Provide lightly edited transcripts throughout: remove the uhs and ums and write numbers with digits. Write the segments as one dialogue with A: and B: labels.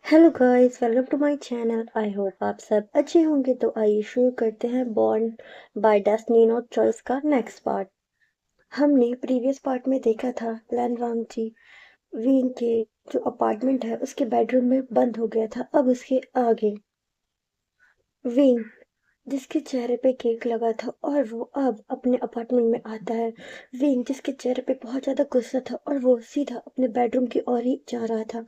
A: Hello guys, welcome to my channel. I hope आप सब अच्छे होंगे। तो आइए शुरू करते हैं born by destiny not choice का नेक्स्ट पार्ट। हमने प्रीवियस पार्ट में देखा था लन वांगजी विंग के जो अपार्टमेंट है उसके बेडरूम में बंद हो गया था। अब उसके आगे विंग जिसके चेहरे पे केक लगा था और वो अब अपने अपार्टमेंट में आता है। विंग जिसके चेहरे पे बहुत ज्यादा गुस्सा था और वो सीधा अपने बेडरूम की ओर ही जा रहा था।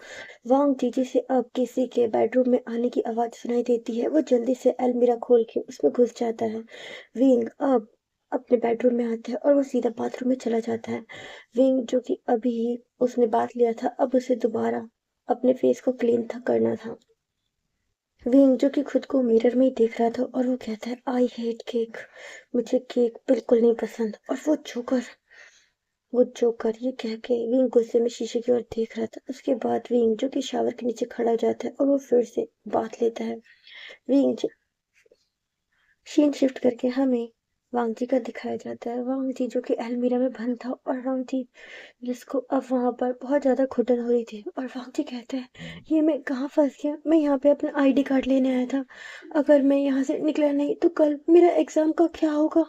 A: वांग जी जिसे अब किसी के बेडरूम में आने की आवाज सुनाई देती है वो जल्दी से अलमीरा खोल के उसमें घुस जाता है। विंग अब अपने बेडरूम में आता है और वो सीधा बाथरूम में चला जाता है। विंग जो कि अभी ही उसने बात लिया था अब उसे दोबारा अपने फेस को क्लीन था करना था। विंग जो कि खुद को मिरर में ही देख रहा था और वो कहता है आई हेट केक, मुझे केक बिल्कुल नहीं पसंद। और वो जोकर ये कह के विंग गुस्से में शीशे की ओर देख रहा था। उसके बाद विंग जो कि शावर के नीचे खड़ा हो जाता है और वो फिर से बात लेता है। विंग सीन शिफ्ट करके हमें वांग जी का दिखाया जाता है। वांग जी जो कि अलमीरा में बंद था और वांग जी जिसको अब वहां पर बहुत ज्यादा घुटन हो रही थी। और वांग जी कहते हैं ये मैं कहाँ फंस गया, मैं यहाँ पे अपना आईडी कार्ड लेने आया था। अगर मैं यहाँ से निकला नहीं तो कल मेरा एग्जाम का क्या होगा,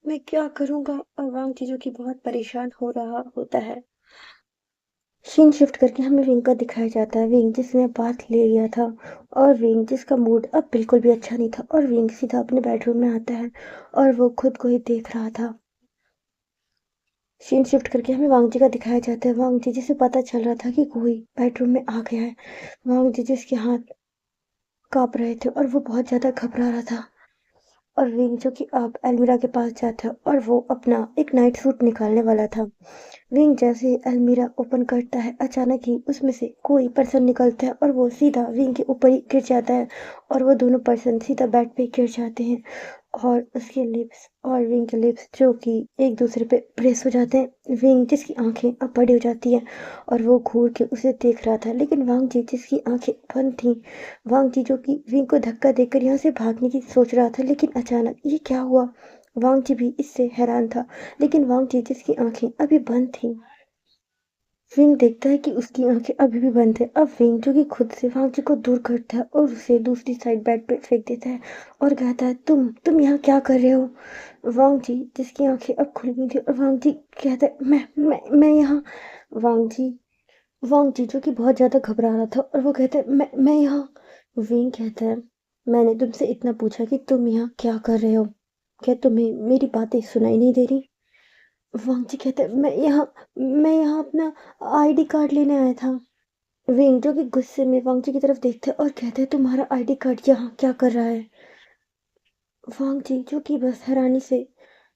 A: मैं क्या करूंगा। और वांग जी जो कि बहुत परेशान हो रहा होता है। सीन शिफ्ट करके हमें विंग का दिखाया जाता है। विंग जिसने बात ले लिया था और विंग जिसका मूड अब बिल्कुल भी अच्छा नहीं था और विंग सीधा अपने बेडरूम में आता है और वो खुद को ही देख रहा था। सीन शिफ्ट करके हमें वांग जी का दिखाया जाता है। वांग जी जिसे पता चल रहा था कि कोई बेडरूम में आ गया है। वांग जी जिसके हाथ कांप रहे थे और वो बहुत ज्यादा घबरा रहा था। और विंग जो कि अब अलमीरा के पास जाता है और वो अपना एक नाइट सूट निकालने वाला था। विंग जैसे ही अलमीरा ओपन करता है अचानक ही उसमें से कोई पर्सन निकलता है और वो सीधा विंग के ऊपर ही गिर जाता है और वो दोनों पर्सन सीधा बेड पे गिर जाते हैं। और उसके लिप्स और विंग के लिप्स जो कि एक दूसरे पे प्रेस हो जाते हैं। विंग जिसकी आंखें अब बड़ी हो जाती हैं और वो घूर के उसे देख रहा था। लेकिन वांग जी जिसकी आंखें बंद थीं, वांग जी जो कि विंग को धक्का देकर यहाँ से भागने की सोच रहा था। लेकिन अचानक ये क्या हुआ, वांग जी भी इससे हैरान था। लेकिन वांग जी जिसकी आंखें अभी बंद थीं, विंग देखता है कि उसकी आंखें अभी भी बंद है। अब विंग जो कि खुद से वांग जी को दूर करता है और उसे दूसरी साइड बेड पे फेंक देता है और कहता है तुम यहाँ क्या कर रहे हो। वांग जी जिसकी आंखें अब खुल गई थी और वांग जी कहता है मैं यहाँ। वांग जी वांग जी जो कि बहुत ज्यादा घबरा रहा था और वो कहता है मैं यहाँ। विंग कहता है मैंने तुमसे इतना पूछा कि तुम यहाँ क्या कर रहे हो, क्या तुम्हें मेरी बातें सुनाई नहीं दे रही। वांग जी कहते हैं मैं यहाँ अपना आईडी कार्ड लेने आया था। विंग जो कि गुस्से में वांग जी की तरफ देखते हैं और कहते हैं तुम्हारा आईडी कार्ड यहाँ क्या कर रहा है। वांग जी जो कि बस हैरानी से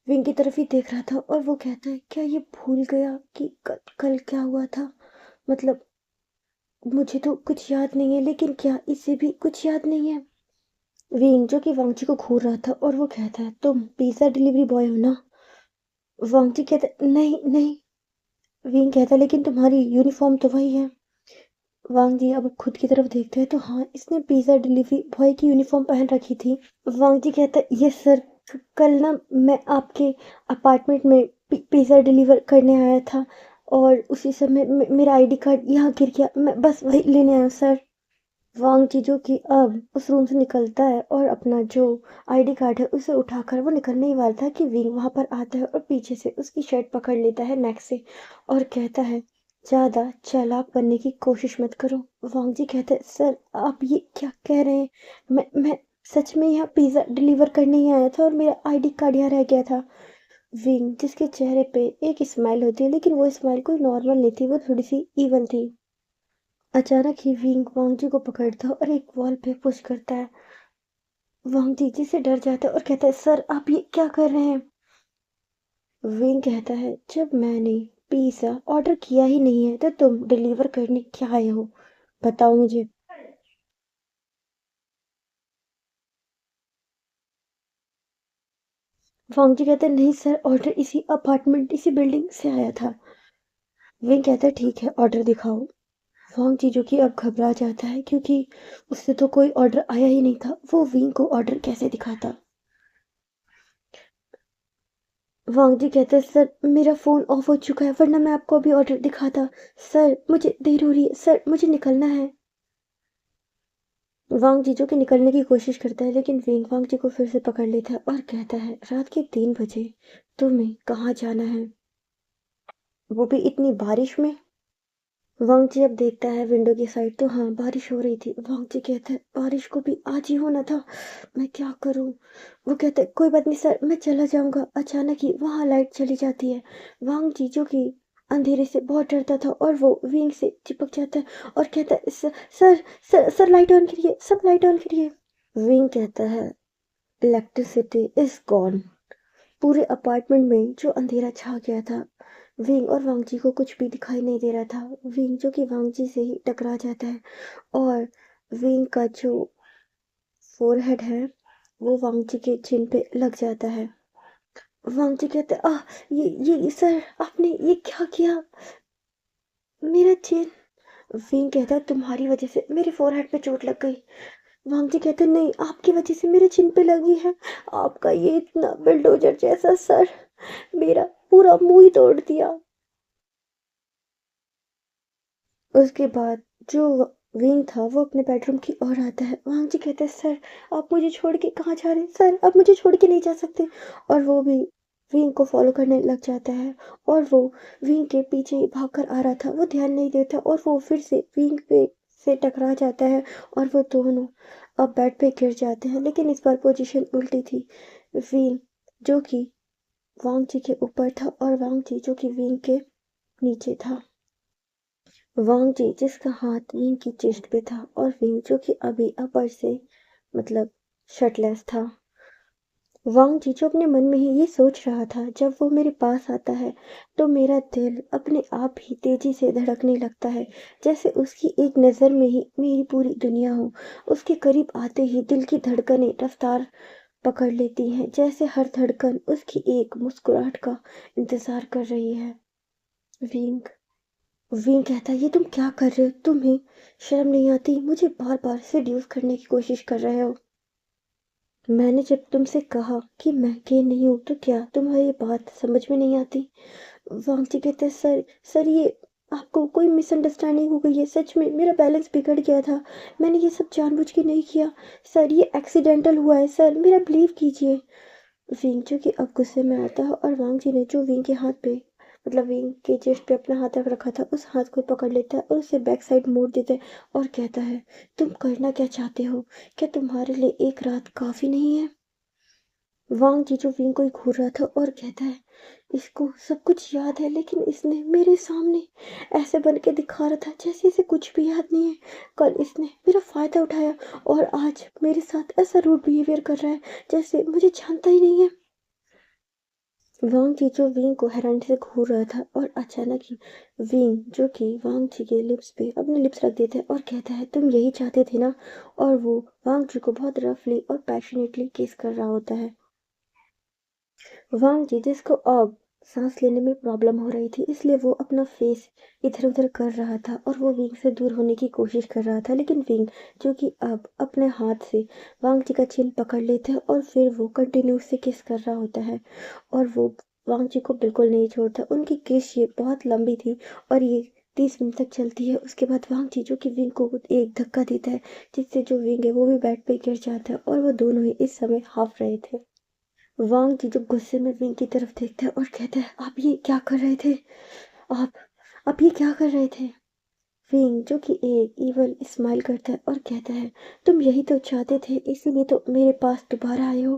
A: विंग की तरफ ही देख रहा था और वो कहता है क्या ये भूल गया कि कल क्या हुआ था। मतलब मुझे तो कुछ याद नहीं है, लेकिन क्या इसे भी कुछ याद नहीं है। विंग जो कि वांग जी को घूर रहा था और वो कहता है तुम पिज्जा डिलीवरी बॉय हो ना। वांग जी कहता है नहीं नहीं। विंग कहता है लेकिन तुम्हारी यूनिफॉर्म तो वही है। वांग जी अब खुद की तरफ देखते हैं तो हाँ, इसने पिज्जा डिलीवरी बॉय की यूनिफॉर्म पहन रखी थी। वांग जी कहता है यस सर, कल ना मैं आपके अपार्टमेंट में पिज्जा डिलीवर करने आया था और उसी समय मेरा आईडी कार्ड यहाँ गिर गया, मैं बस वही लेने आया सर। वांग जी जो कि अब उस रूम से निकलता है और अपना जो आईडी कार्ड है उसे उठाकर वो निकलने ही वाला था कि विंग वहां पर आता है और पीछे से उसकी शर्ट पकड़ लेता है नेक से और कहता है ज्यादा चालाक बनने की कोशिश मत करो। वांग जी कहते हैं सर आप ये क्या कह रहे हैं, मैं सच में यहाँ पिज्जा डिलीवर करने ही आया था और मेरा आईडी कार्ड यहाँ रह गया था। विंग जिसके चेहरे पे एक स्माइल होती है लेकिन वो स्माइल कोई नॉर्मल नहीं थी, वो थोड़ी सी इवल थी। अचानक ही विंग वांग जी को पकड़ता है और एक वॉल पे पुश करता है। वांग जी से डर जाता है और कहता है सर आप ये क्या कर रहे हैं। विंग कहता है जब मैंने पिज्जा ऑर्डर किया ही नहीं है तो तुम डिलीवर करने क्या आए हो, बताओ मुझे। वांग जी कहता है नहीं सर, ऑर्डर इसी अपार्टमेंट इसी बिल्डिंग से आया था। विंग कहता है ठीक है ऑर्डर दिखाओ। वांग जी जो कि अब घबरा जाता है क्योंकि उससे तो कोई ऑर्डर आया ही नहीं था, वो विंग को ऑर्डर कैसे दिखाता। वांग जी कहते हैं सर मेरा फोन ऑफ हो चुका है वरना मैं आपको अभी ऑर्डर दिखाता। सर मुझे देर हो रही है, सर मुझे निकलना है। वांग जीजू के निकलने की कोशिश करता है लेकिन विंग वांग जी को फिर से पकड़ लेता है और कहता है रात के 3 बजे तुम्हें कहाँ जाना है, वो भी इतनी बारिश में। वांग जी अब देखता है विंडो की साइड तो हाँ बारिश हो रही थी। वांग जी कहता है बारिश को भी आज ही होना था, मैं क्या करूं। वो कहता है कोई बात नहीं सर, मैं चला जाऊंगा। अचानक ही वहां लाइट चली जाती है। वांग जी जो कि अंधेरे से बहुत डरता था और वो विंग से चिपक जाता है और कहता है सर लाइट ऑन करिए, सब लाइट ऑन करिए। विंग कहता है इलेक्ट्रिसिटी इज गॉन। पूरे अपार्टमेंट में जो अंधेरा छा गया था, विंग और वांगजी को कुछ भी दिखाई नहीं दे रहा था। विंग जो कि वांगजी से ही टकरा जाता है और विंग का जो फोरहेड है वो वांगजी के चिन पे लग जाता है। वांगजी कहते आह, ये सर आपने ये क्या किया, मेरा चिन। विंग कहता है तुम्हारी वजह से मेरे फोरहेड पे चोट लग गई। वांगजी कहते नहीं, आपकी वजह से मेरे चिन पे लगी है। आपका ये इतना बिल्डोजर जैसा सर मेरा पूरा मुंह ही तोड़ दिया। उसके बाद जो विंग था वो अपने बेडरूम की ओर आता है। वांग जी कहते हैं सर आप मुझे छोड़ के कहाँ जा रहे हैं, सर आप मुझे छोड़ के नहीं जा सकते। और वो भी विंग को फॉलो करने लग जाता है और वो विंग के पीछे ही भाग कर आ रहा था। वो ध्यान नहीं देता और वो फिर से विंग पे से टकरा जाता है और वो दोनों अब बेड पे गिर जाते हैं लेकिन इस बार पोजीशन उल्टी थी। विंग जो कि वांग जी के ऊपर था और वांग जी जो कि विंग के नीचे था। वांग जी जिसका हाथ विंग की चेस्ट पे था और विंग जो कि अभी अपर से मतलब शर्टलेस था। वांग जी जो अपने मन में ही ये सोच रहा था जब वो मेरे पास आता है तो मेरा दिल अपने आप ही तेजी से धड़कने लगता है, जैसे उसकी एक नज़र में ही मेरी पूरी दुनिया हो। उसके करीब आते ही दिल की धड़कनें रफ्तार पकड़ लेती हैं, जैसे हर धड़कन उसकी एक मुस्कुराहट का इंतजार कर रही है। विंग विंग कहता है ये तुम क्या कर रहे हो, तुम्हें शर्म नहीं आती, मुझे बार बार सेड्यूस करने की कोशिश कर रहे हो। मैंने जब तुमसे कहा कि मैं गे नहीं हूं तो क्या तुम्हें ये बात समझ में नहीं आती। वांगची कहते हैं सर ये आपको कोई मिसअंडरस्टैंडिंग हो गई है, सच में मेरा बैलेंस बिगड़ गया था, मैंने ये सब जानबूझ के नहीं किया सर, ये एक्सीडेंटल हुआ है सर, मेरा बिलीव कीजिए। विंग जो कि अब गुस्से में आता है और वांग जी ने जो विंग के हाथ पे मतलब विंग के चेस्ट पे अपना हाथ रख रखा था उस हाथ को पकड़ लेता है और उसे बैक साइड मोड़ देता है और कहता है तुम करना क्या चाहते हो, क्या तुम्हारे लिए एक रात काफी नहीं है। वांग जी जो विंग को ही घूर रहा था और कहता है इसको सब कुछ याद है लेकिन इसने मेरे सामने ऐसे बन के दिखा रहा था जैसे इसे कुछ भी याद नहीं है। कल इसने मेरा फायदा उठाया और आज मेरे साथ ऐसा रूड बिहेवियर कर रहा है जैसे मुझे जानता ही नहीं है। वांग जी जो विंग को हैरानी से घूर रहा था और अचानक ही विंग जो कि वांग जी के लिप्स पे अपने लिप्स रख देता है और कहता है तुम यही चाहते थे ना। और वो वांग जी को बहुत रफली और पैशनेटली किस कर रहा होता है। वांग जी जिसको अब सांस लेने में प्रॉब्लम हो रही थी इसलिए वो अपना फेस इधर उधर कर रहा था और वो विंग से दूर होने की कोशिश कर रहा था लेकिन विंग जो कि अब अपने हाथ से वांग जी का चिन पकड़ लेता है और फिर वो कंटिन्यू से किस कर रहा होता है और वो वांग जी को बिल्कुल नहीं छोड़ता। उनकी किस ये बहुत लंबी थी और ये 30 मिनट तक चलती है। उसके बाद वांग जी जो कि विंग को एक धक्का देता है जिससे जो विंग है वो भी बेड पे गिर जाता है और वो दोनों ही इस समय हाफ रहे थे। वांग जी जब गुस्से में विंग की तरफ देखता है और कहता है आप ये क्या कर रहे थे, आप आप ये क्या कर रहे थे। विंग जो कि एक इवल स्माइल करता है और कहता है तुम यही तो चाहते थे इसीलिए तो मेरे पास दोबारा आए हो।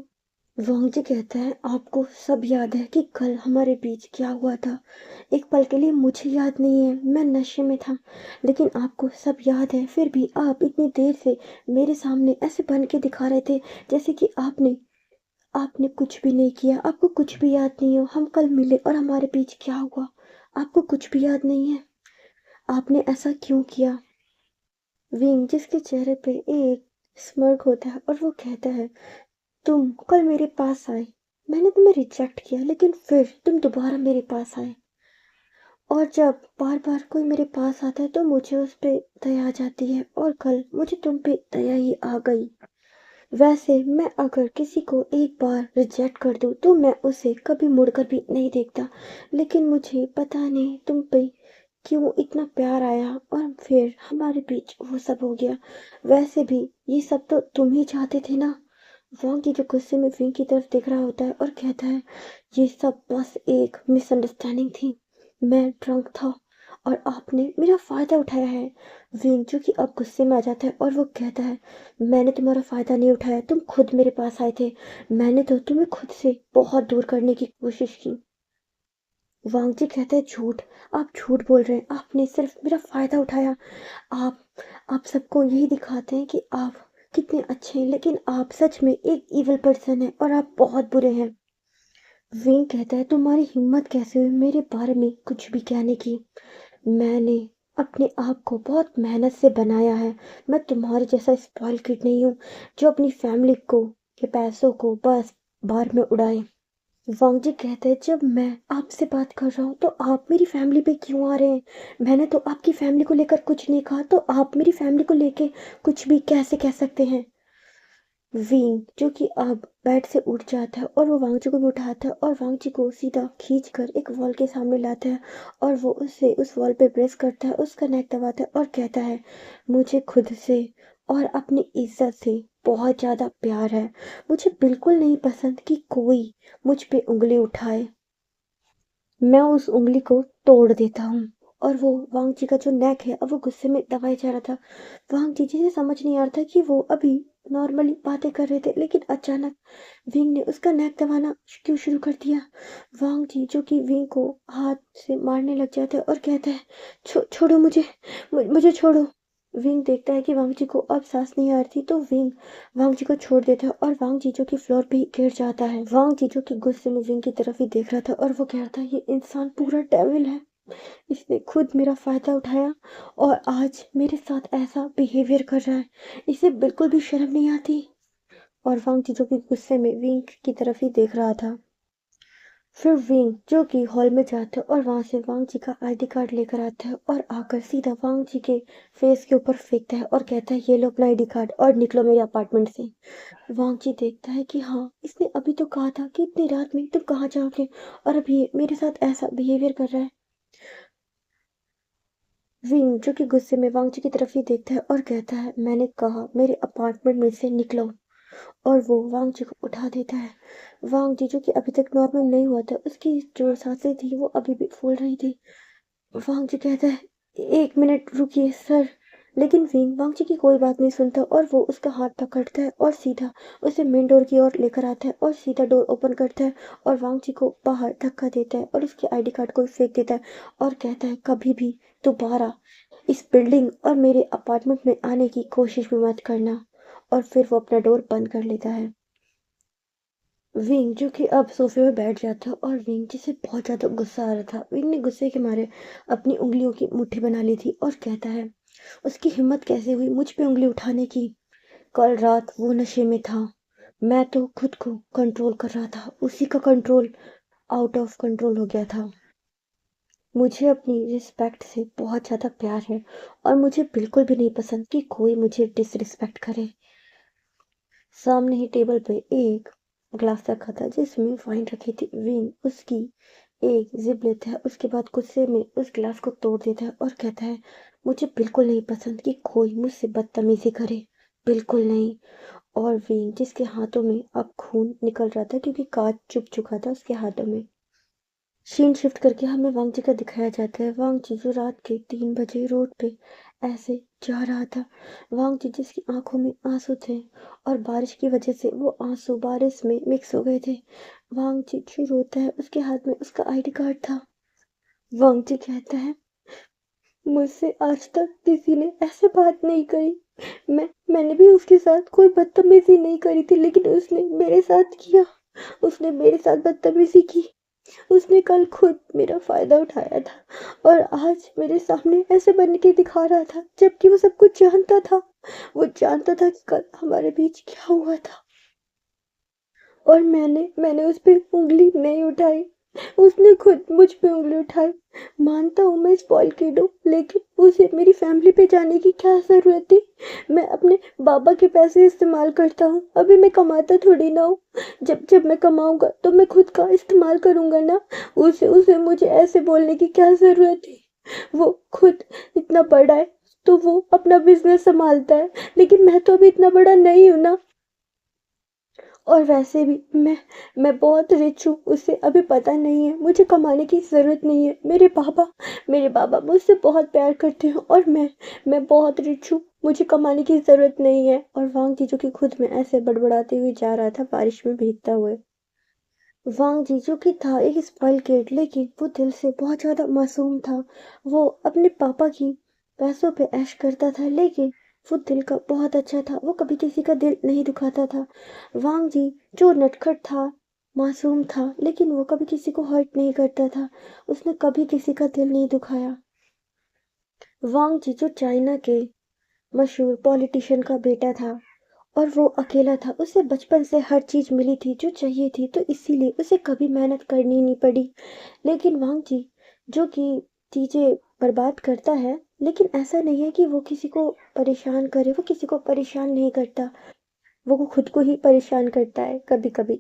A: वांग जी कहता है आपको सब याद है कि कल हमारे बीच क्या हुआ था। एक पल के लिए मुझे याद नहीं है, मैं नशे में था, लेकिन आपको सब याद है। फिर भी आप इतनी देर से मेरे सामने ऐसे बन के दिखा रहे थे जैसे कि आपने आपने कुछ भी नहीं किया, आपको कुछ भी याद नहीं हो। हम कल मिले और हमारे बीच क्या हुआ, आपको कुछ भी याद नहीं है। आपने ऐसा क्यों किया। विंग जिसके चेहरे पे एक स्mirk होता है और वो कहता है तुम कल मेरे पास आए, मैंने तुम्हें रिजेक्ट किया लेकिन फिर तुम दोबारा मेरे पास आए और जब बार बार कोई मेरे पास आता है तो मुझे उस पे दया आ जाती है और कल मुझे तुम पे दया ही आ गई। वैसे मैं अगर किसी को एक बार रिजेक्ट कर दूं तो मैं उसे कभी मुड़कर भी नहीं देखता, लेकिन मुझे पता नहीं तुम पे क्यों इतना प्यार आया और फिर हमारे बीच वो सब हो गया। वैसे भी ये सब तो तुम ही चाहते थे ना। वांग जी जो गुस्से में विंग की तरफ देख रहा होता है और कहता है, ये सब बस एक मिसअंडरस्टैंडिंग थी। मैं ड्रंक था और आपने मेरा फायदा उठाया है। विंग जो कि अब गुस्से में आ जाता है और वो कहता है, मैंने तुम्हारा फायदा नहीं उठाया, तुम खुद मेरे पास आए थे। मैंने तो तुम्हें खुद से बहुत दूर करने की कोशिश की। वांग जी कहते हैं, झूठ। आप झूठ बोल रहे हैं, आपने सिर्फ मेरा फायदा उठाया। आप आप सबको यही दिखाते हैं कि आप कितने अच्छे हैं, लेकिन आप सच में एक इविल पर्सन हैं और आप बहुत बुरे हैं। विंग कहता है, तुम्हारी हिम्मत कैसे हुई मेरे बारे में कुछ भी कहने की। मैंने अपने आप को बहुत मेहनत से बनाया है। मैं तुम्हारे जैसा स्पॉइल किड नहीं हूँ जो अपनी फैमिली को के पैसों को बस बार में उड़ाए। वांग जी कहते हैं, जब मैं आपसे बात कर रहा हूँ तो आप मेरी फैमिली पे क्यों आ रहे हैं? मैंने तो आपकी फैमिली को लेकर कुछ नहीं कहा, तो आप मेरी फैमिली को लेके कुछ भी कैसे कह सकते हैं? विंग जो कि अब बेड से उठ जाता है और वो वांग जी को भी उठाता है और वांग जी को सीधा खींच कर एक वॉल के सामने लाता है और वो उससे उस वॉल पे प्रेस करता है, उसका नेक दबाता है और कहता है, मुझे खुद से और अपनी इज्जत से बहुत ज़्यादा प्यार है। मुझे बिल्कुल नहीं पसंद कि कोई मुझ पे उंगली उठाए। मैं उस उंगली को तोड़ देता हूँ। और वो वांग जी का जो नेक है अब वो गुस्से में दबाया जा रहा था। वांग जी जिसे समझ नहीं आ रहा था कि वो अभी नॉर्मली बातें कर रहे थे, लेकिन अचानक विंग ने उसका नेक दबाना क्यों शुरू कर दिया। वांग जी जो कि विंग को हाथ से मारने लग जाता है और कहता है, छोड़ो मुझे, मुझे छोड़ो। विंग देखता है कि वांग जी को अब सांस नहीं आ रही थी, तो विंग वांग जी को छोड़ देता है और वांग जी जो कि फ्लोर पे ही गिर जाता है। वांग जी जो कि गुस्से में विंग की तरफ ही देख रहा था और वो कह रहा था, ये इंसान पूरा डेविल है। इसने खुद मेरा फायदा उठाया और आज मेरे साथ ऐसा बिहेवियर कर रहा है। इसे बिल्कुल भी शर्म नहीं आती। और वांग जी जो कि गुस्से में विंग की तरफ ही देख रहा था। फिर विंग जो कि हॉल में जाता है और वहां से वांग जी का आईडी कार्ड लेकर आता है और आकर सीधा वांग जी के फेस के ऊपर फेंकता है और कहता है, ये लो अपना आईडी कार्ड और निकलो मेरे अपार्टमेंट से। वांग जी देखता है कि हाँ, इसने अभी तो कहा था कि इतनी रात में तुम कहाँ जाओगे और अब ये मेरे साथ ऐसा बिहेवियर कर रहा है। विंग जो कि गुस्से में वांग जी की तरफ ही देखता है और कहता है, मैंने कहा मेरे अपार्टमेंट में से निकलो। और वो वांग जी को उठा देता है। वांग जी जो कि अभी तक नॉर्मल नहीं हुआ था, उसकी जो सांसें थी वो अभी भी फूल रही थी। वांग जी कहता है, एक मिनट रुकिए सर। लेकिन विंग वांग जी की कोई बात नहीं सुनता और वो उसका हाथ पकड़ता है और सीधा उसे मेन डोर की ओर लेकर आता है और सीधा डोर ओपन करता है और वांग जी को बाहर धक्का देता है और उसके आईडी कार्ड को फेंक देता है और कहता है, कभी भी दोबारा इस बिल्डिंग और मेरे अपार्टमेंट में आने की कोशिश भी मत करना। और फिर वो अपना डोर बंद कर लेता है। विंग जो कि अब सोफे में बैठ जाता है और विंग जिसे बहुत ज्यादा गुस्सा आ रहा था, विंग ने गुस्से के मारे अपनी उंगलियों की मुट्ठी बना ली थी और कहता है, उसकी हिम्मत कैसे हुई मुझ पे उंगली उठाने की। कल रात वो नशे में था, मैं तो खुद को कंट्रोल कर रहा था, उसी का कंट्रोल आउट ऑफ कंट्रोल हो गया था। मुझे अपनी रिस्पेक्ट से बहुत ज़्यादा प्यार है और मुझे बिल्कुल भी नहीं पसंद कि कोई मुझे डिसरिस्पेक्ट करे। सामने ही टेबल पे एक ग्लास रखा था जिसमें वाइन रखी थी। विंग उसकी एक जिप लेता है, उसके बाद गुस्से में उस ग्लास को तोड़ देता है और कहता है, मुझे बिल्कुल नहीं पसंद कि कोई मुझसे बदतमीजी करे, बिल्कुल नहीं। और विंग जिसके हाथों में अब खून निकल रहा था क्योंकि कांच चुभ चुका था उसके हाथों में, सीन शिफ्ट करके हमें वांग जी का दिखाया जाता है। वांग जी जो रात के 3 बजे रोड पे ऐसे जा रहा था। वांग जी जिसकी आंखों में आंसू थे और बारिश की वजह से वो आंसू बारिश में मिक्स हो गए थे। वांग जी जो रोता है उसके हाथ में उसका आईडी कार्ड था। वांग जी कहता है, मुझसे आज तक किसी ने ऐसे बात नहीं करी। मैंने भी उसके साथ कोई बदतमीजी नहीं करी थी, लेकिन उसने मेरे साथ किया। उसने मेरे साथ बदतमीजी की। उसने कल खुद मेरा फायदा उठाया था और आज मेरे सामने ऐसे बन के दिखा रहा था, जबकि वो सब कुछ जानता था। वो जानता था कि कल हमारे बीच क्या हुआ था और मैंने उस पे उंगली नहीं उठाई। उसने खुद मुझ पे उंगली उठाई। मानता हूँ मैं स्पॉइल किड हूँ, लेकिन उसे मेरी फैमिली पे जाने की क्या जरूरत थी। मैं अपने बाबा के पैसे इस्तेमाल करता हूँ, अभी मैं कमाता थोड़ी ना हूँ। जब जब मैं कमाऊंगा तो मैं खुद का इस्तेमाल करूंगा ना। उसे उसे मुझे ऐसे बोलने की क्या जरूरत थी। वो खुद इतना बड़ा है तो वो अपना बिजनेस संभालता है, लेकिन मैं तो अभी इतना बड़ा नहीं हूं ना। और वैसे भी मैं बहुत रिच हूँ, उसे अभी पता नहीं है, मुझे कमाने की ज़रूरत नहीं है। मेरे बाबा मुझसे बहुत प्यार करते हैं और मैं बहुत रिच हूँ, मुझे कमाने की ज़रूरत नहीं है। और वांग जी जो कि खुद में ऐसे बड़बड़ाते हुए जा रहा था बारिश में भीगता हुए। वांग जी जो कि था एक स्पॉइल किड, लेकिन वो दिल से बहुत ज़्यादा मासूम था। वो अपने पापा की पैसों पे ऐश करता था, लेकिन वो दिल का बहुत अच्छा था, वो कभी किसी का दिल नहीं दुखाता था। वांग जी जो नटखट था, मासूम था, लेकिन वो कभी किसी को हर्ट नहीं करता था, उसने कभी किसी का दिल नहीं दुखाया। वांग जी जो चाइना के मशहूर पॉलिटिशियन का बेटा था और वो अकेला था, उसे बचपन से हर चीज़ मिली थी जो चाहिए थी, तो इसीलिए उसे कभी मेहनत करनी नहीं पड़ी। लेकिन वांग जी जो कि चीज़ें बर्बाद करता है, लेकिन ऐसा नहीं है कि वो किसी को परेशान करे, वो किसी को परेशान नहीं करता, वो खुद को ही परेशान करता है कभी कभी।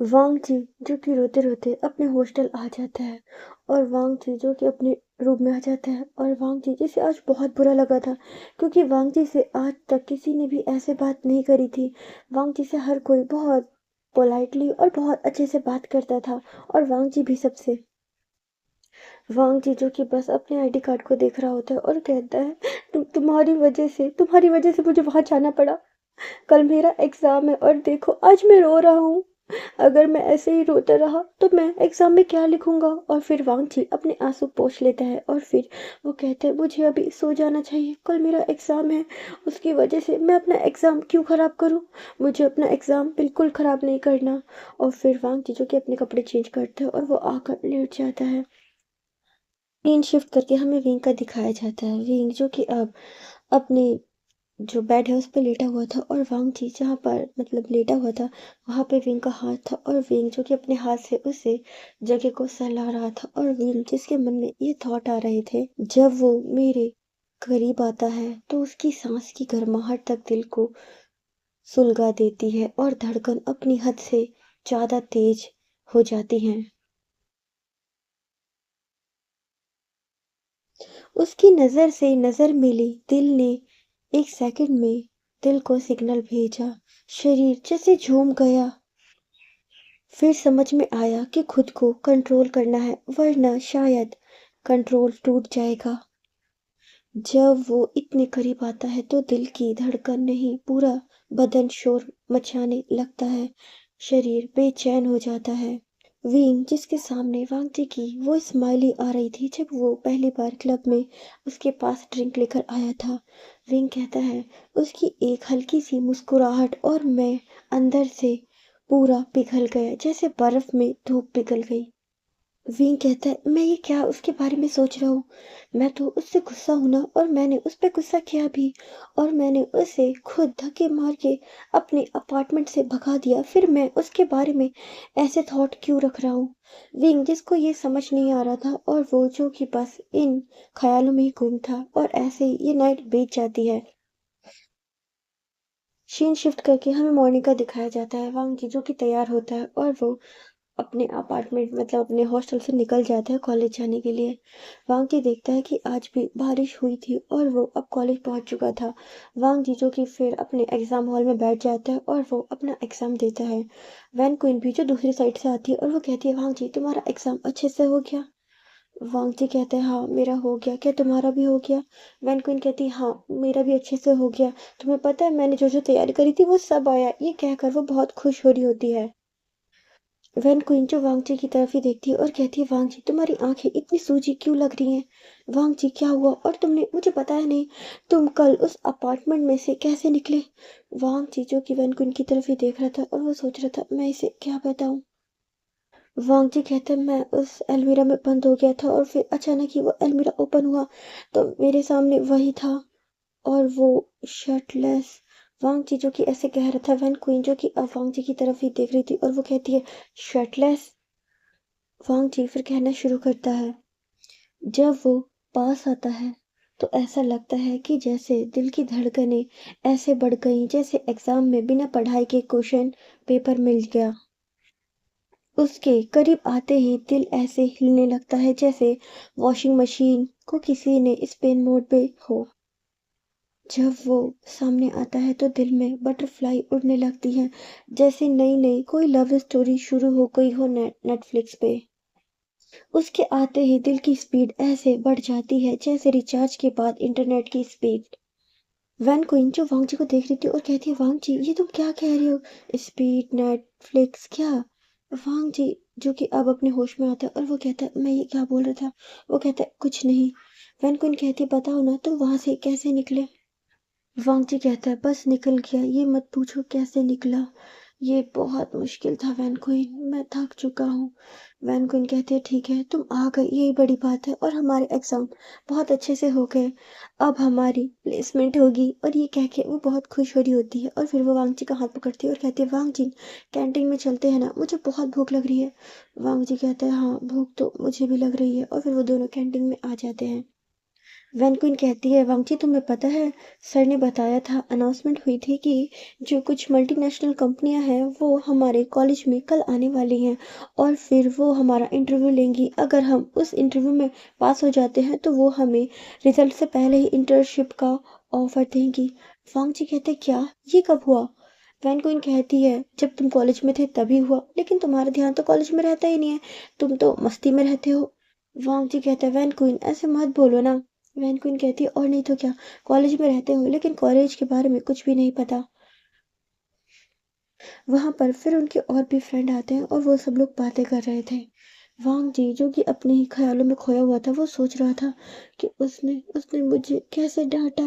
A: वांग जी जो कि रोते रोते अपने हॉस्टल आ जाता है, और वांग जी जो कि अपने रूम में आ जाता है, और वांग जी जिसे आज बहुत बुरा लगा था, क्योंकि वांग जी से आज तक किसी ने भी ऐसे बात नहीं करी थी। वांग जी से हर कोई बहुत पोलाइटली और बहुत अच्छे से बात करता था, और वांग जी भी सबसे। वांग जी जो कि बस अपने आईडी कार्ड को देख रहा होता है और कहता है, तुम्हारी वजह से मुझे वहां जाना पड़ा, कल मेरा एग्जाम है और देखो आज मैं रो रहा हूँ, अगर मैं ऐसे ही रोता रहा तो मैं एग्जाम में क्या लिखूंगा। और फिर वांगची अपने आंसू पोंछ लेता है और फिर वो कहते हैं, मुझे अभी सो जाना चाहिए, कल मेरा एग्जाम है, उसकी वजह से मैं अपना एग्जाम क्यों खराब करूं, मुझे अपना एग्जाम बिल्कुल खराब नहीं करना। और फिर वांगची जो कि अपने कपड़े चेंज करता है और वो आकर लेट जाता है। सीन शिफ्ट करके हमें विंग का दिखाया जाता है, विंग जो कि अब अपने जो बेड है उस पे लेटा हुआ था, और वांग जी जहाँ पर मतलब लेटा हुआ था वहां पे विंग का हाथ था, और विंग जो कि अपने हाथ से उसे जगह को सहला रहा था, और विंग जिसके मन में ये थॉट आ रहे थे, जब वो मेरे करीब आता है तो उसकी सांस की गर्माहट तक दिल को सुलगा देती है और धड़कन अपनी हद से ज्यादा तेज हो जाती है। उसकी नजर से नजर मिली, दिल ने एक सेकंड में दिल को सिग्नल भेजा, शरीर जैसे झूम गया। फिर समझ में आया कि खुद को कंट्रोल करना है, वरना शायद कंट्रोल टूट जाएगा। जब वो इतने करीब आता है तो दिल की धड़कन नहीं, पूरा बदन शोर मचाने लगता है, शरीर बेचैन हो जाता है। विंग जिसके सामने वांगची की वो स्माइली आ रही थी जब वो पहली बार क्लब में उसके पास ड्रिंक लेकर आया था। विंग कहता है, उसकी एक हल्की सी मुस्कुराहट और मैं अंदर से पूरा पिघल गया, जैसे बर्फ में धूप पिघल गई। विंग कहता है, मैं ये क्या उसके बारे में सोच रहा हूँ, मैं तो उससे गुस्सा हूं ना, और मैंने उस पर गुस्सा किया भी, और मैंने उसे खुद धक्के मार के अपने अपार्टमेंट से भगा दिया, फिर मैं उसके बारे में ऐसे थॉट क्यों रख रहा हूँ। विंग जिसको ये समझ नहीं आ रहा था, और वो जो कि बस इन ख्यालों में ही गुम था, और ऐसे ही ये नाइट बीत जाती है। सीन शिफ्ट करके हमें मॉर्निंग का दिखाया जाता है, वांग जी जो कि तैयार होता है और वो अपने अपार्टमेंट मतलब अपने हॉस्टल से निकल जाता है कॉलेज जाने के लिए। वांग जी देखता है कि आज भी बारिश हुई थी और वो अब कॉलेज पहुंच चुका था। वांग जी जो कि फिर अपने एग्जाम हॉल में बैठ जाता है और वो अपना एग्जाम देता है। वैन क्वीन भी जो दूसरी साइड से आती है और वो कहती है, वांग जी तुम्हारा एग्जाम अच्छे से हो गया। वांग जी कहते हैं, हाँ मेरा हो गया, क्या तुम्हारा भी हो गया। वैन क्वीन कहती है, हाँ मेरा भी अच्छे से हो गया, तुम्हें पता है मैंने जो जो तैयारी करी थी वो सब आया, ये कहकर वो बहुत खुश हो रही होती है। वैन क्वीन जो वांग जी की तरफ ही देखती है और कहती है, वांग जी तुम्हारी आंखें इतनी सूजी क्यों लग रही हैं, वांग जी क्या हुआ, और तुमने मुझे बताया नहीं, तुम कल उस अपार्टमेंट में से कैसे निकले। वांग जी जो कि वैन क्वीन की तरफ ही देख रहा था और वो सोच रहा था, मैं इसे क्या बताऊं। वांग जी कहते हैं, मैं उस अलमीरा में बंद हो गया था और फिर अचानक ही वो अलमीरा ओपन हुआ तो मेरे सामने वही था, और वो शर्टलेस। वांग जी जो कि ऐसे कह रहा था, वैन क्वीन जो कि अब वांग जी की तरफ ही देख रही थी और वो कहती है, शर्टलेस। वांग जी फिर कहना शुरू करता है, जब वो पास आता है तो ऐसा लगता है कि जैसे दिल की धड़कनें ऐसे बढ़ गईं, जैसे एग्जाम में बिना पढ़ाई के क्वेश्चन पेपर मिल गया। उसके करीब आते ही दिल ऐसे हिलने लगता है जैसे वॉशिंग मशीन को किसी ने स्पिन मोड पे हो। जब वो सामने आता है तो दिल में बटरफ्लाई उड़ने लगती हैं, जैसे नई नई कोई लव स्टोरी शुरू हो गई हो नेटफ्लिक्स पे। उसके आते ही दिल की स्पीड ऐसे बढ़ जाती है जैसे रिचार्ज के बाद इंटरनेट की स्पीड। वैन क्वीन जो वांग जी को देख रही थी और कहती है, वांग जी ये तुम क्या कह रहे हो? स्पीड नेटफ्लिक्स क्या? वांग जी जो कि अब अपने होश में आता है और वो कहता है, मैं ये क्या बोल रहा था? वो कहता है, कुछ नहीं। वैन क्वीन कहती है, बताओ ना तुम वहां से कैसे निकले? वांग जी कहता है, बस निकल गया, ये मत पूछो कैसे निकला। ये बहुत मुश्किल था वैन क्वीन, मैं थक चुका हूँ। वैन क्वीन कहती है, ठीक है तुम आ गई यही बड़ी बात है, और हमारे एग्जाम बहुत अच्छे से हो गए। अब हमारी प्लेसमेंट होगी। और ये कह के वो बहुत खुश हो रही होती है और फिर वो वांग जी का हाथ पकड़ती है और कहती है, वांग जी कैंटीन में चलते हैं ना, मुझे बहुत भूख लग रही है। वांग जी कहते हैं, हाँ भूख तो मुझे भी लग रही है, और फिर वो दोनों कैंटीन में आ जाते हैं। वैन क्वीन कहती है, वांगची तुम्हें पता है, सर ने बताया था, अनाउंसमेंट हुई थी कि जो कुछ मल्टीनेशनल कंपनियां हैं वो हमारे कॉलेज में कल आने वाली हैं, और फिर वो हमारा इंटरव्यू लेंगी। अगर हम उस इंटरव्यू में पास हो जाते हैं तो वो हमें रिजल्ट से पहले ही इंटर्नशिप का ऑफर देंगी। वांगची कहते, क्या? ये कब हुआ? वैन क्वीन कहती है, जब तुम कॉलेज में थे तभी हुआ, लेकिन तुम्हारा ध्यान तो कॉलेज में रहता ही नहीं है, तुम तो मस्ती में रहते हो। वांग जी कहते हैं, वैन क्वीन ऐसे मत बोलो ना। वैन क्वीन कहती है, और नहीं तो क्या, कॉलेज में रहते हो लेकिन कॉलेज के बारे में कुछ भी नहीं पता। वहां पर फिर उनके और भी फ्रेंड आते हैं और वो सब लोग बातें कर रहे थे। वांग जी जो कि अपने ही ख्यालों में खोया हुआ था वो सोच रहा था कि उसने उसने मुझे कैसे डांटा।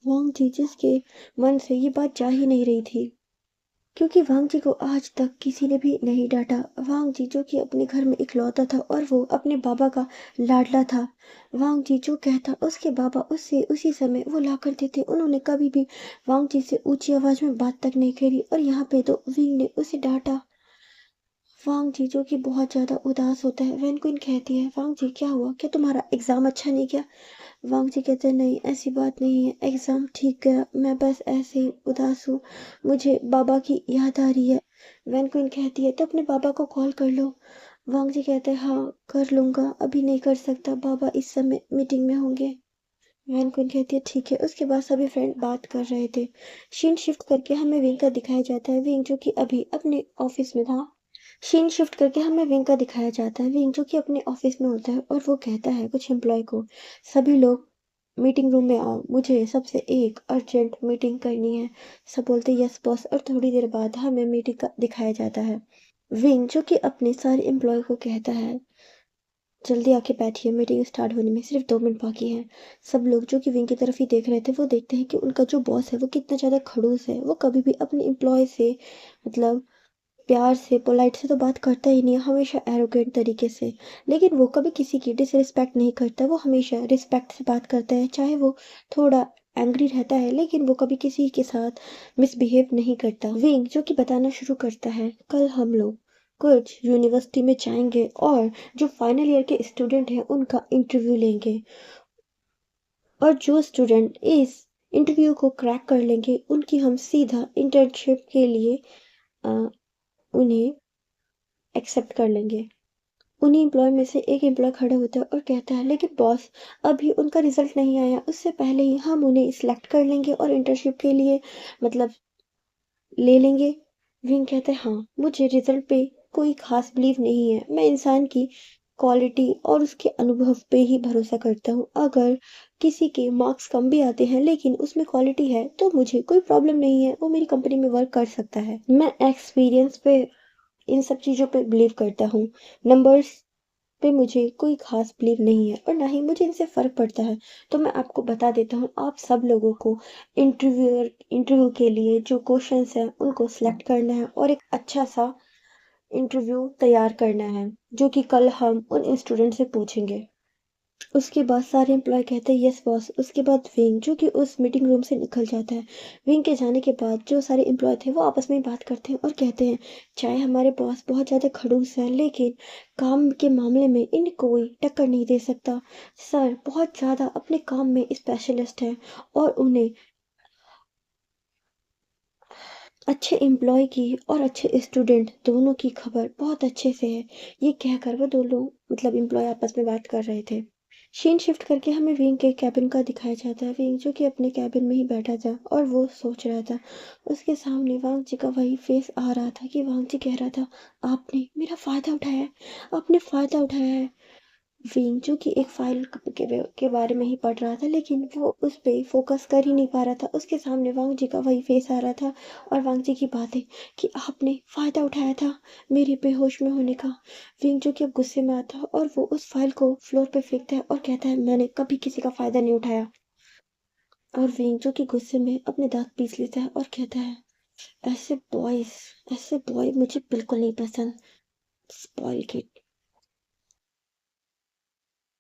A: वांग जी जिसके मन से ये बात जा ही नहीं रही थी, क्योंकि वांग जी को आज तक किसी ने भी नहीं डांटा। वांग जी जो कि अपने घर में इकलौता था और वो अपने बाबा का लाडला था। वांग जी जो कहता उसके बाबा उससे उसी समय वो ला करते थे। उन्होंने कभी भी वांग जी से ऊंची आवाज में बात तक नहीं करी, और यहाँ पे तो विंग ने उसे डांटा। वांग जी जो कि बहुत ज्यादा उदास होता है। वैन क्वीन कहती है, वांग जी क्या हुआ, क्या तुम्हारा एग्जाम अच्छा नहीं गया? वांग जी कहते हैं, नहीं ऐसी बात नहीं है, एग्जाम ठीक गया, मैं बस ऐसे ही उदास हूँ, मुझे बाबा की याद आ रही है। वैन क्वीन कहती है, तो अपने बाबा को कॉल कर लो। वांग जी कहते हैं, हाँ कर लूंगा, अभी नहीं कर सकता, बाबा इस समय मीटिंग में होंगे। वैन क्वीन कहती है, ठीक है। उसके बाद सभी फ्रेंड बात कर रहे थे। सीन शिफ्ट करके हमें विंग का दिखाया जाता है, विंग जो कि अभी अपने ऑफिस में था। सीन शिफ्ट करके हमें विंग का दिखाया जाता है, विंग जो कि अपने ऑफिस में होता है और वो कहता है कुछ एम्प्लॉय को, सभी लोग मीटिंग रूम में आओ, मुझे सबसे एक अर्जेंट मीटिंग करनी है। सब बोलते यस बॉस, और थोड़ी देर बाद हमें मीटिंग का दिखाया जाता है। विंग जो कि अपने सारे एम्प्लॉय को कहता है, जल्दी आके बैठिए, मीटिंग स्टार्ट होने में सिर्फ 2 मिनट बाकी हैं। सब लोग जो कि विंग की तरफ ही देख रहे थे वो देखते हैं कि उनका जो बॉस है वो कितना ज़्यादा खड़ूस है। वो कभी भी अपने एम्प्लॉय से मतलब प्यार से पोलाइट से तो बात करता ही नहीं है, हमेशा एरोगेंट तरीके से। लेकिन वो कभी किसी की डिसरिस्पेक्ट नहीं करता, वो हमेशा रिस्पेक्ट से बात करता है, चाहे वो थोड़ा एंग्री रहता है लेकिन वो कभी किसी के साथ मिसबिहेव नहीं करता। विंग जो कि बताना शुरू करता है, कल हम लोग कुछ यूनिवर्सिटी में जाएंगे और जो फाइनल ईयर के स्टूडेंट हैं उनका इंटरव्यू लेंगे, और जो स्टूडेंट इस इंटरव्यू को क्रैक कर लेंगे उनकी हम सीधा इंटर्नशिप के लिए अ, उन्हें एक्सेप्ट कर लेंगे। उन्हीं एम्प्लॉय में से एक एम्प्लॉय खड़ा होता है और कहता है, लेकिन बॉस अभी उनका रिजल्ट नहीं आया, उससे पहले ही हम उन्हें सिलेक्ट कर लेंगे और इंटर्नशिप के लिए मतलब ले लेंगे। विंग कहते हैं, हाँ मुझे रिजल्ट पे कोई खास बिलीव नहीं है, मैं इंसान की क्वालिटी और उसके अनुभव पे ही भरोसा करता हूँ। अगर किसी के मार्क्स कम भी आते हैं लेकिन उसमें क्वालिटी है तो मुझे कोई प्रॉब्लम नहीं है, वो मेरी कंपनी में वर्क कर सकता है। मैं एक्सपीरियंस पे इन सब चीज़ों पे बिलीव करता हूँ, नंबर्स पे मुझे कोई खास बिलीव नहीं है और ना ही मुझे इनसे फ़र्क पड़ता है। तो मैं आपको बता देता हूँ, आप सब लोगों को इंटरव्यू के लिए जो क्वेश्चंस हैं उनको सिलेक्ट करना है और एक अच्छा सा इंटरव्यू तैयार करना है जो कि कल हम उन स्टूडेंट से पूछेंगे। उसके बाद सारे एम्प्लॉय कहते हैं यस बॉस। उसके बाद विंग जो कि उस मीटिंग रूम से निकल जाता है। विंग के जाने के बाद जो सारे एम्प्लॉय थे वो आपस में बात करते हैं और कहते हैं, चाहे हमारे बॉस बहुत ज़्यादा खड़ूस हैं लेकिन काम के मामले में इन्हें कोई टक्कर नहीं दे सकता। सर बहुत ज़्यादा अपने काम में स्पेशलिस्ट हैं और उन्हें अच्छे एम्प्लॉय की और अच्छे स्टूडेंट दोनों की खबर बहुत अच्छे से है। ये कहकर वो दोनों मतलब एम्प्लॉय आपस में बात कर रहे थे। सीन शिफ्ट करके हमें विंग के केबिन का दिखाया जाता है। विंग जो कि अपने केबिन में ही बैठा था और वो सोच रहा था। उसके सामने वांग जी का वही फेस आ रहा था कि वांग जी कह रहा था, आपने मेरा फायदा उठाया है, आपने फायदा उठाया है। विंग जो कि एक फाइल के बारे में ही पढ़ रहा था, लेकिन वो उस पे फोकस कर ही नहीं पा रहा था। उसके सामने वांग जी का वही फेस आ रहा था और वांग जी की बातें कि आपने फायदा उठाया था मेरे बेहोश में होने का। विंग जो कि अब गुस्से में आता है और वो उस फाइल को फ्लोर पे फेंकता है और कहता है, मैंने कभी किसी का फायदा नहीं उठाया। और विंग जो कि गुस्से में अपने दांत पीस लेता है और कहता है, ऐसे बॉयज ऐसे बॉय मुझे बिल्कुल नहीं पसंद। Spoil kid.